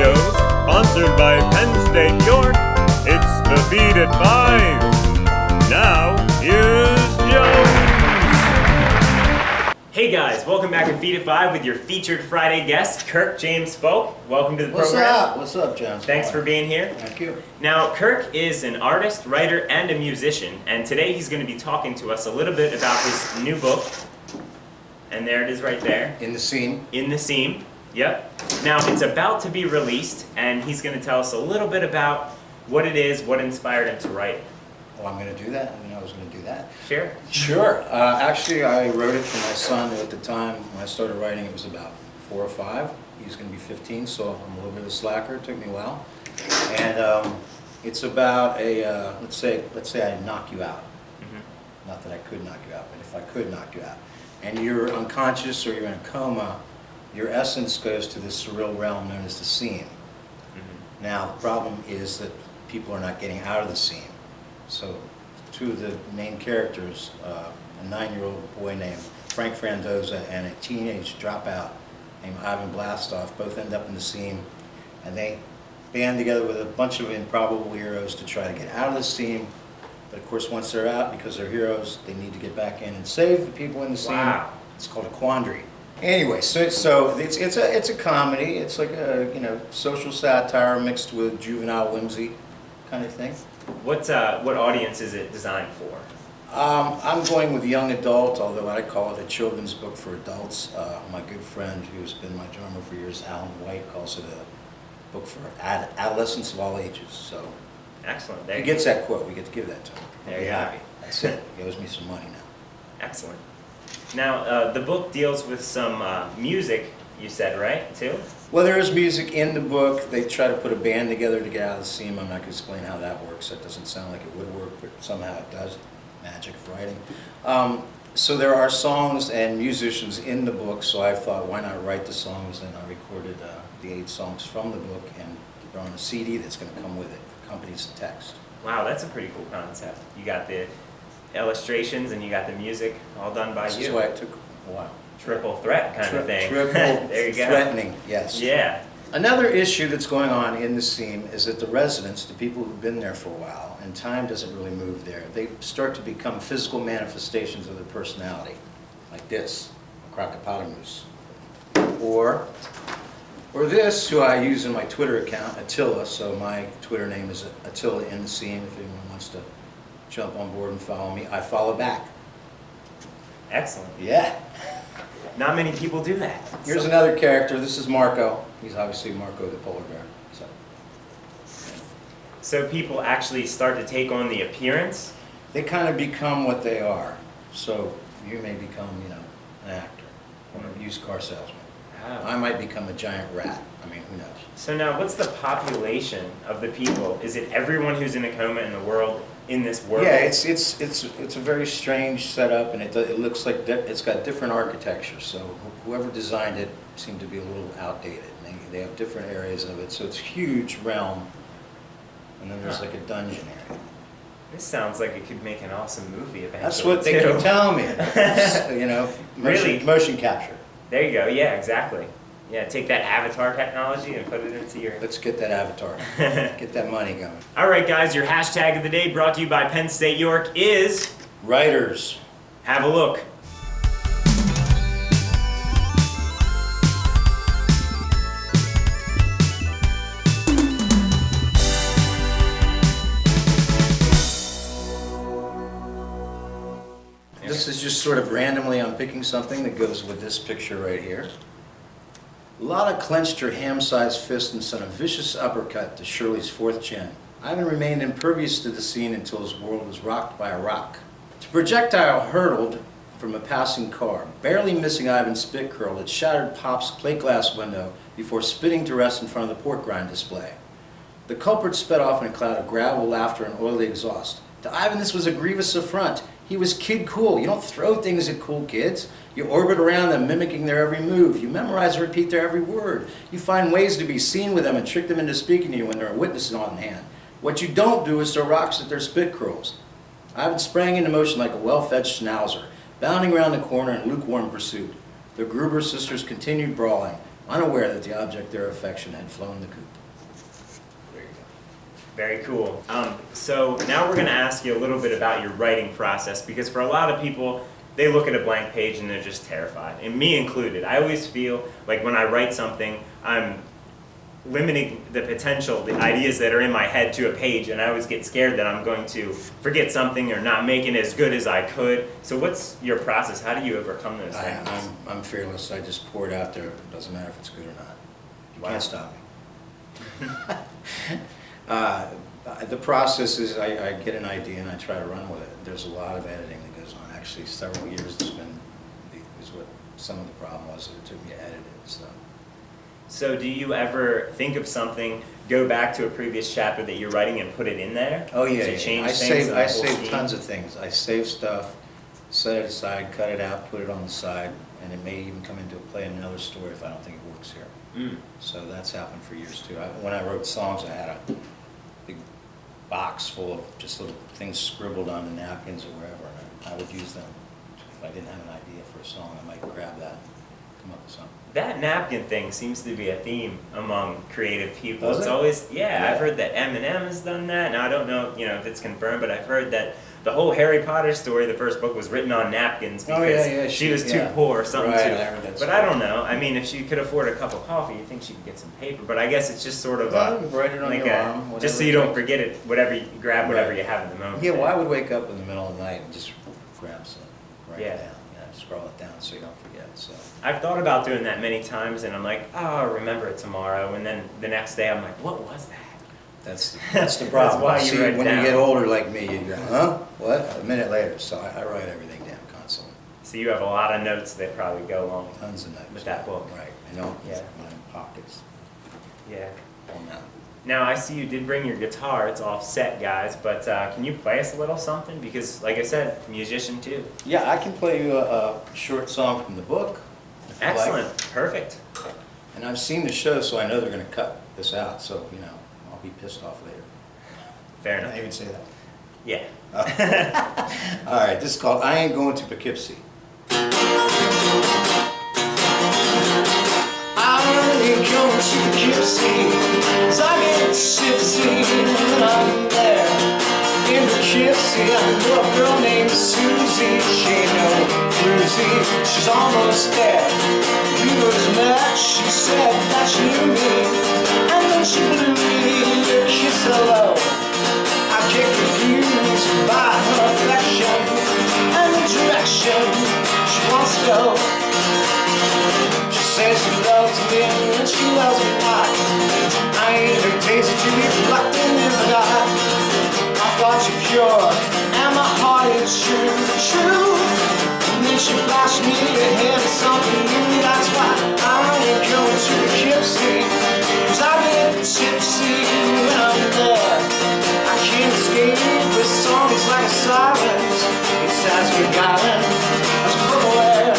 Studios, sponsored by Penn State York, it's the Feed at 5. Now, here's Jones. Hey guys, welcome back to Feed at 5 with your featured Friday guest, Kirk James Folk. Welcome to the program. What's up, Jones? Thanks for being here. Thank you. Now, Kirk is an artist, writer, and a musician, and today he's going to be talking to us a little bit about his new book. And there it is right there. In the Seam. In the Seam. Yep. Now, it's about to be released, and he's going to tell us a little bit about what it is, what inspired him to write it. Oh, I'm going to do that? I didn't know I was going to do that. Sure. Sure. Actually, I wrote it for my son, who at the time when I started writing it was about 4 or 5. He's going to be 15, so I'm a little bit of a slacker. It took me a while. And it's about a, let's say I knock you out. Mm-hmm. Not that I could knock you out, but if I could knock you out. And you're unconscious or you're in a coma, your essence goes to this surreal realm known as the Seam. Mm-hmm. Now, the problem is that people are not getting out of the Seam. So, two of the main characters, a 9-year-old boy named Frank Frandoza and a teenage dropout named Ivan Blastoff, both end up in the Seam, and they band together with a bunch of improbable heroes to try to get out of the Seam. But of course, once they're out, because they're heroes, they need to get back in and save the people in the Seam. Wow. It's called a quandary. Anyway, so it's a comedy. It's like a social satire mixed with juvenile whimsy kind of thing. What audience is it designed for? I'm going with young adult, although I call it a children's book for adults. My good friend, who's been my drummer for years, Alan White, calls it a book for adolescents of all ages. So excellent. He gets that quote. We get to give that to him. There you go. That's it. He owes me some money now. Excellent. Now, the book deals with some music, you said, right, too? Well, there is music in the book. They try to put a band together to get out of the Seam. I'm not going to explain how that works. That doesn't sound like it would work, but somehow it does. Magic of writing. So there are songs and musicians in the book, so I thought, why not write the songs? And I recorded the 8 songs from the book and put on a CD that's going to come with it. It accompanies the text. Wow, that's a pretty cool concept. You got the illustrations and you got the music all done by you. This is why it took a while. Triple threat kind of thing. Triple there you go. Threatening, yes. Yeah. Another issue that's going on in the Seam is that the residents, the people who've been there for a while, and time doesn't really move there, they start to become physical manifestations of their personality, like this, a crocodile. Or this, who I use in my Twitter account, Attila, so my Twitter name is Attila in the Seam, if anyone wants to jump on board and follow me. I follow back. Excellent. Yeah. Not many people do that. Here's another character. This is Marco. He's obviously Marco the polar bear. So people actually start to take on the appearance? They kind of become what they are. So you may become, an actor or a used car salesman. Oh. I might become a giant rat. I mean, who knows? So now, what's the population of the people? Is it everyone who's in a coma in the world, in this world? Yeah, it's a very strange setup, and it looks like it's got different architecture. So whoever designed it seemed to be a little outdated. They have different areas of it, so it's a huge realm. And then there's like a dungeon area. This sounds like it could make an awesome movie eventually. That's what they keep telling me. Really? Motion capture. There you go. Yeah, exactly. Yeah, take that avatar technology and put it into your... Let's get that avatar. Get that money going. All right, guys, your hashtag of the day brought to you by Penn State York is... Writers. Have a look. This is just sort of randomly I'm picking something that goes with this picture right here. Lotta clenched her ham-sized fist and sent a vicious uppercut to Shirley's 4th chin. Ivan remained impervious to the scene until his world was rocked by a rock. The projectile hurtled from a passing car, barely missing Ivan's spit curl. It shattered Pop's plate glass window before spitting to rest in front of the pork rind display. The culprit sped off in a cloud of gravel, laughter, and oily exhaust. To Ivan, this was a grievous affront. He was kid cool. You don't throw things at cool kids. You orbit around them, mimicking their every move. You memorize and repeat their every word. You find ways to be seen with them and trick them into speaking to you when there are witnesses on hand. What you don't do is throw rocks at their spit curls. Ivan sprang into motion like a well-fed schnauzer, bounding around the corner in lukewarm pursuit. The Gruber sisters continued brawling. unaware that the object of their affection had flown the coop. There you go. Very cool. So now we're going to ask you a little bit about your writing process, because for a lot of people, they look at a blank page and they're just terrified, and me included. I always feel like when I write something, I'm limiting the potential, the ideas that are in my head to a page, and I always get scared that I'm going to forget something or not make it as good as I could. So what's your process? How do you overcome those things? I'm fearless. I just pour it out there. It doesn't matter if it's good or not. You Wow. can't stop me. The process is I get an idea and I try to run with it. There's a lot of editing that goes on. Actually, several years is what some of the problem was that it took me to edit it. So do you ever think of something, go back to a previous chapter that you're writing and put it in there? Oh yeah, to change I things save in the I whole save scheme? tons of things. I save stuff, set it aside, cut it out, put it on the side, and it may even come into play in another story if I don't think it works here. Mm. So that's happened for years too. When I wrote songs, I had a big box full of just little things scribbled on the napkins or wherever, and I would use them. If I didn't have an idea for a song, I might grab that, come up with something. That napkin thing seems to be a theme among creative people. Does It's it? always, Yeah. I've heard that Eminem has done that. Now I don't know, if it's confirmed, but I've heard that the whole Harry Potter story, the first book, was written on napkins because Oh, yeah, she was too yeah. poor or something. Right, too. I heard that But I don't know. I mean, if she could afford a cup of coffee, you'd think she could get some paper. But I guess it's just sort of Well, write it on like your arm, whatever just so it you don't takes. forget it. Whatever you grab, whatever Right. you have in the moment. Yeah, well, I would wake up in the middle of the night and just grab some, write Yeah. it down, scroll it down so you don't forget. So I've thought about doing that many times, and I'm like, oh, I'll remember it tomorrow. And then the next day, I'm like, what was that? that's the That's problem. why you See, write when down. you get older like me, you go, huh? What? A minute later. So I write everything down constantly. So you have a lot of notes that probably go along. Tons of notes. With that book. Right. I know. Yeah. My pockets. Yeah. All now. Now I see you did bring your guitar. It's off set, guys. But can you play us a little something? Because, like I said, musician too. Yeah, I can play you a short song from the book. if you like. Excellent. Perfect. And I've seen the show, so I know they're going to cut this out. So I'll be pissed off later. Fair Can I enough. even say that? Yeah. All right, this is called I Ain't Going to Poughkeepsie. I ain't going to Poughkeepsie, 'cause I get tipsy when I'm there. In Poughkeepsie, I know a girl named Susie. She ain't no floozy, she's almost there. We was met, she said that she knew me, and then she blew me a kiss hello. I get confused by her affection and the direction she wants to go. She says she loves me and she loves me not. I ain't her daisy to be plucked in the dark. I thought you pure and my heart is true. And then she flashed me ahead of something new. That's why I ain't going to Poughkeepsie, 'cause I get tipsy when I'm there. I can't escape with songs like sirens. It's as beguiling as purple air.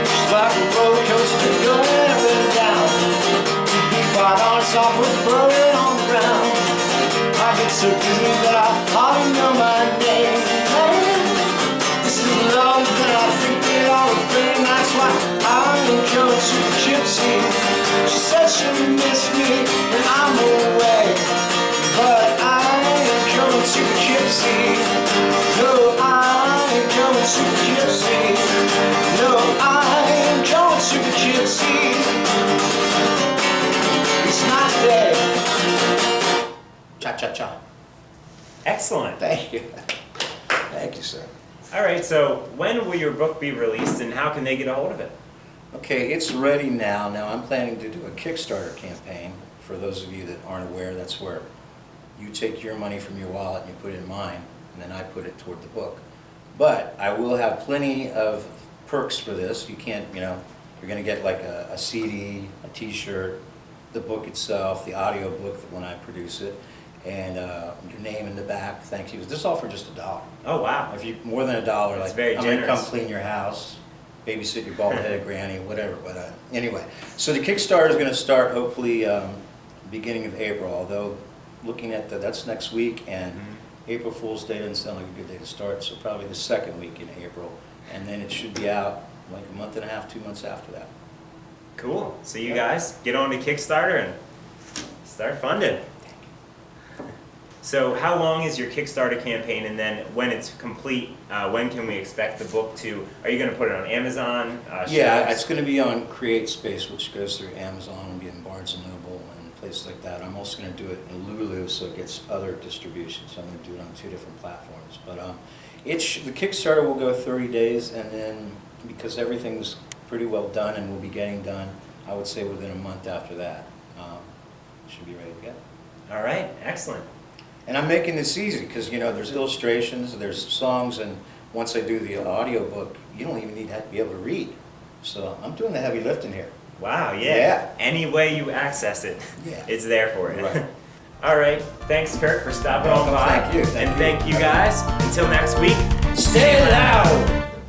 It's like a roller coaster going up and down. To be quite honest, off with floating on the ground. I get so dizzy that I hardly know my name. This is love that I think it all the pain. That's why I ain't going to Poughkeepsie. She said she missed me when I'm away, but I ain't going to Poughkeepsie. No, I ain't going to Poughkeepsie. No, I ain't going to Poughkeepsie. It's not dead. Cha-cha-cha. Excellent. Thank you. Thank you, sir. All right. So when will your book be released, and how can they get a hold of it? Okay, it's ready now. Now I'm planning to do a Kickstarter campaign. For those of you that aren't aware, that's where you take your money from your wallet and you put it in mine, and then I put it toward the book. But I will have plenty of perks for this. You can't, you're going to get like a CD, a t-shirt, the book itself, the audio book when I produce it, and your name in the back. Thank you. This is all for just $1. Oh wow. If you more than $1, That's like very I'm gonna come generous. clean your house, babysit your bald-headed granny, whatever. But anyway, so the Kickstarter is going to start hopefully beginning of April. Although looking at that's next week, and April Fool's Day doesn't sound like a good day to start. So probably the second week in April, and then it should be out like a month and a half, 2 months after that. Cool. So you guys get on to Kickstarter and start funding. So how long is your Kickstarter campaign, and then when it's complete, when can we expect the book to, are you going to put it on Amazon? Yeah, shelves? it's going to be on Create Space, which goes through Amazon and be in Barnes & Noble and places like that. I'm also going to do it in Lulu, so it gets other distribution, so I'm going to do it on 2 different platforms. But the Kickstarter will go 30 days, and then because everything's pretty well done and will be getting done, I would say within a month after that, it should be ready to go. All right, excellent. And I'm making this easy because, you know, there's illustrations, there's songs, and once I do the audiobook, you don't even need to be able to read. So I'm doing the heavy lifting here. Wow, yeah. Yeah. Any way you access it, Yeah. it's there for you. Right. All right, thanks Kirk for stopping on by. Thank you. And thank you guys. Until next week, Stay loud!